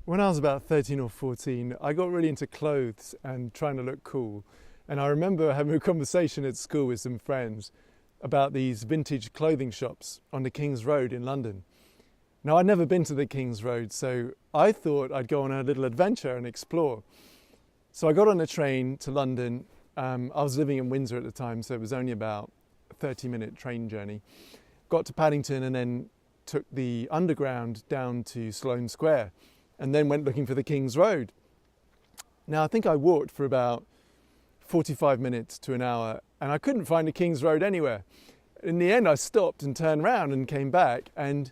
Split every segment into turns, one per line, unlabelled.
When I was about 13 or 14, I got really into clothes and trying to look cool. And I remember having a conversation at school with some friends about these vintage clothing shops on the King's Road in London. Now, I'd never been to the King's Road, so I thought I'd go on a little adventure and explore. So I got on a train to London. I was living in Windsor at the time, so it was only about a 30-minute train journey. Got to Paddington and then took the underground down to Sloane Square, and then went looking for the King's Road. Now, I think I walked for about 45 minutes to an hour, and I couldn't find the King's Road anywhere. In the end, I stopped and turned around and came back, and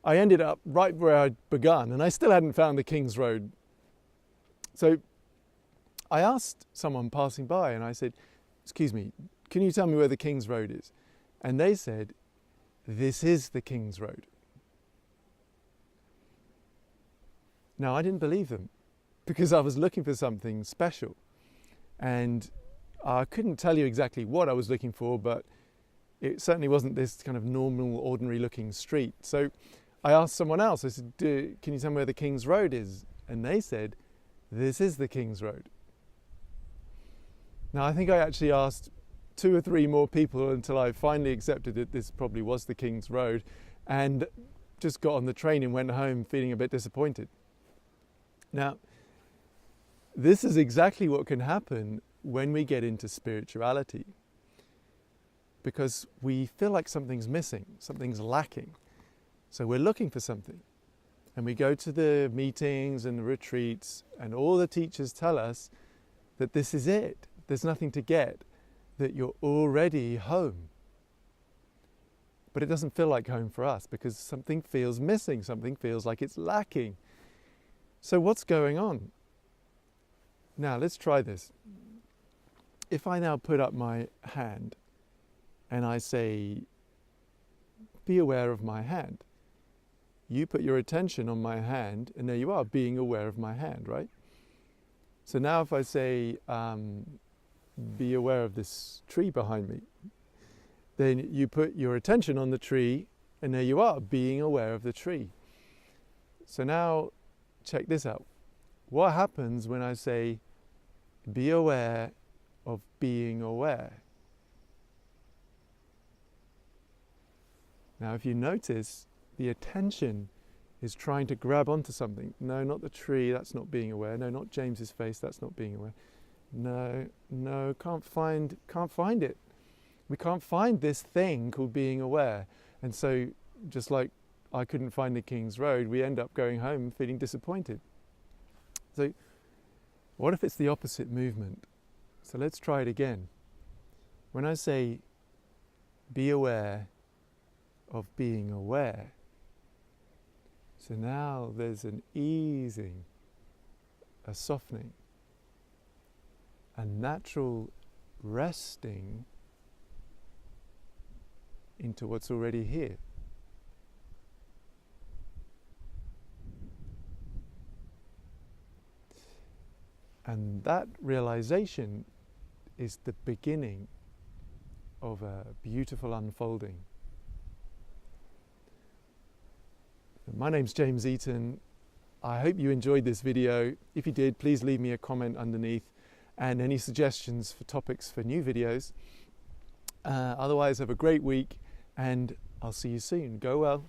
I ended up right where I'd begun, and I still hadn't found the King's Road. So I asked someone passing by, and I said, "Excuse me, can you tell me where the King's Road is?" And they said, "This is the King's Road." Now, I didn't believe them because I was looking for something special, and I couldn't tell you exactly what I was looking for, but it certainly wasn't this kind of normal, ordinary looking street. So I asked someone else, I said, "Can you tell me where the King's Road is?" And they said, "This is the King's Road." Now, I think I actually asked 2 or 3 more people until I finally accepted that this probably was the King's Road, and just got on the train and went home feeling a bit disappointed. Now, this is exactly what can happen when we get into spirituality, because we feel like something's missing, something's lacking. So we're looking for something, and we go to the meetings and the retreats, and all the teachers tell us that this is it, there's nothing to get, that you're already home. But it doesn't feel like home for us because something feels missing, something feels like it's lacking. So what's going on? Now, let's try this. If I now put up my hand and I say, "Be aware of my hand," you put your attention on my hand, and there you are, being aware of my hand, right? So now if I say, "Be aware of this tree behind me," then you put your attention on the tree, and there you are, being aware of the tree. So now, check this out. What happens when I say, "Be aware of being aware"? Now, if you notice, the attention is trying to grab onto something. No, not the tree, that's not being aware. No, not James's face, that's not being aware. No, can't find it. We can't find this thing called being aware. And so, just like I couldn't find the King's Road, we end up going home feeling disappointed. So, what if it's the opposite movement? So let's try it again. When I say, "Be aware of being aware," so now there's an easing, a softening, a natural resting into what's already here. And that realization is the beginning of a beautiful unfolding. My name's James Eaton. I hope you enjoyed this video. If you did, please leave me a comment underneath and any suggestions for topics for new videos. Otherwise, have a great week, and I'll see you soon. Go well.